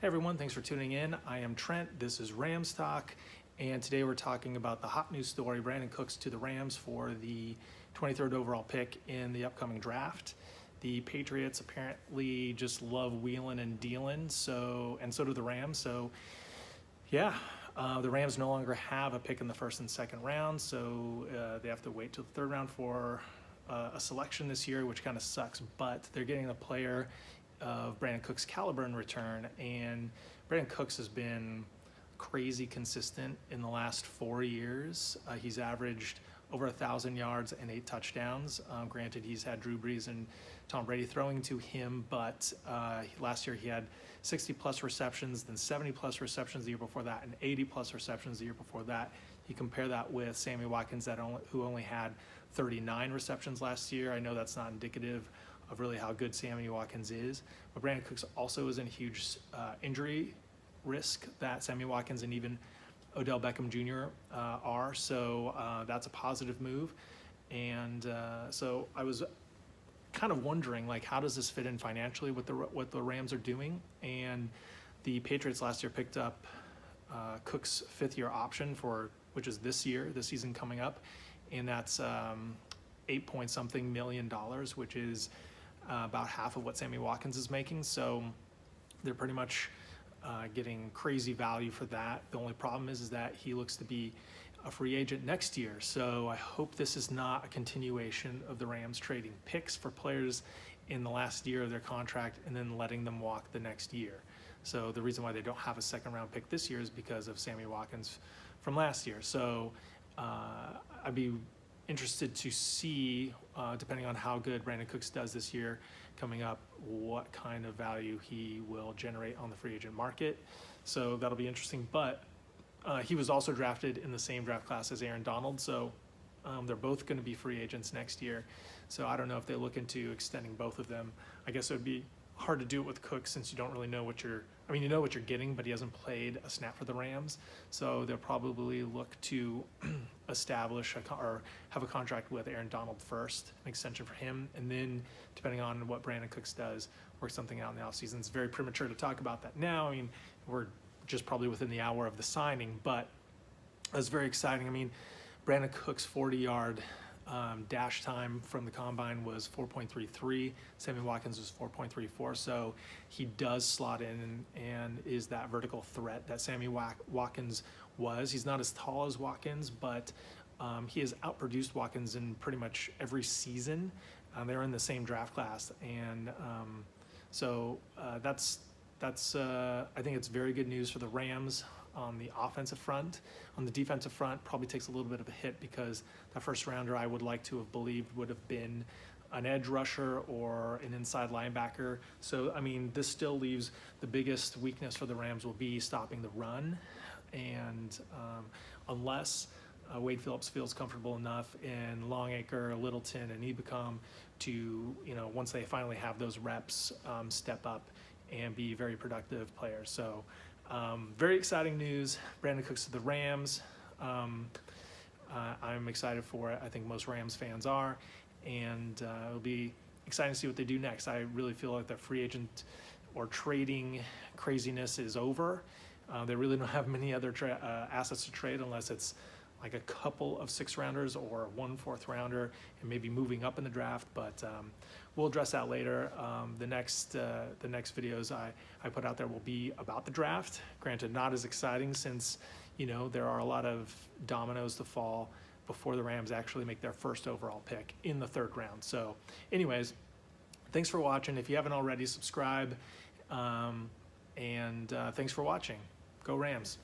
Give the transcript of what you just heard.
Hey everyone, thanks for tuning in. I am Trent, this is Rams Talk, and today we're talking about the hot news story, Brandin Cooks to the Rams for the 23rd overall pick in the upcoming draft. The Patriots apparently just love wheeling and dealing, and so do the Rams. So yeah, the Rams no longer have a pick in the first and second round, so they have to wait till the third round for a selection this year, which kind of sucks, but they're getting a player of Brandin Cooks' caliber in return, and Brandin Cooks has been crazy consistent in the last 4 years. He's averaged over 1,000 yards and 8 touchdowns. Granted, he's had Drew Brees and Tom Brady throwing to him, but last year he had 60-plus receptions, then 70-plus receptions the year before that, and 80-plus receptions the year before that. You compare that with Sammy Watkins, who only had 39 receptions last year. I know that's not indicative of really how good Sammy Watkins is, but Brandin Cooks also is in a huge injury risk that Sammy Watkins and even Odell Beckham Jr. are, so that's a positive move. And so I was kind of wondering, like, how does this fit in financially with what the Rams are doing? And the Patriots last year picked up Cook's 5th-year option which is this season coming up, and that's $8-point-something million, which is about half of what Sammy Watkins is making. So they're pretty much getting crazy value for that. The only problem is that he looks to be a free agent next year. So I hope this is not a continuation of the Rams trading picks for players in the last year of their contract and then letting them walk the next year. So the reason why they don't have a second-round pick this year is because of Sammy Watkins from last year. So I'd be interested to see, depending on how good Brandin Cooks does this year coming up, what kind of value he will generate on the free agent market. So that'll be interesting. But he was also drafted in the same draft class as Aaron Donald, so they're both going to be free agents next year. So I don't know if they look into extending both of them. I guess it would be hard to do it with Cooks since you don't really know you know what you're getting, but he hasn't played a snap for the Rams. So they'll probably look to establish or have a contract with Aaron Donald first, an extension for him, and then depending on what Brandin Cooks does, work something out in the offseason. It's very premature to talk about that now. I mean, we're just probably within the hour of the signing, but it's very exciting. I mean, Brandin Cooks' 40-yard dash time from the combine was 4.33. Sammy Watkins was 4.34. So he does slot in and is that vertical threat that Sammy Watkins was. He's not as tall as Watkins, but he has outproduced Watkins in pretty much every season. They're in the same draft class, and so that's I think it's very good news for the Rams on the offensive front. On the defensive front, probably takes a little bit of a hit because that first rounder I would like to have believed would have been an edge rusher or an inside linebacker. So, I mean, this still leaves the biggest weakness for the Rams will be stopping the run. And unless Wade Phillips feels comfortable enough in Longacre, Littleton, and Ebicom to, once they finally have those reps, step up and be very productive players. So very exciting news. Brandin Cooks to the Rams. I'm excited for it. I think most Rams fans are, and it'll be exciting to see what they do next. I really feel like their free agent or trading craziness is over. They really don't have many other assets to trade unless it's like a couple of 6-rounders or 1 4th-rounder and maybe moving up in the draft, but we'll address that later. The next videos I put out there will be about the draft. Granted, not as exciting since, there are a lot of dominoes to fall before the Rams actually make their first overall pick in the 3rd round. So anyways, thanks for watching. If you haven't already, subscribe, and thanks for watching. Go Rams.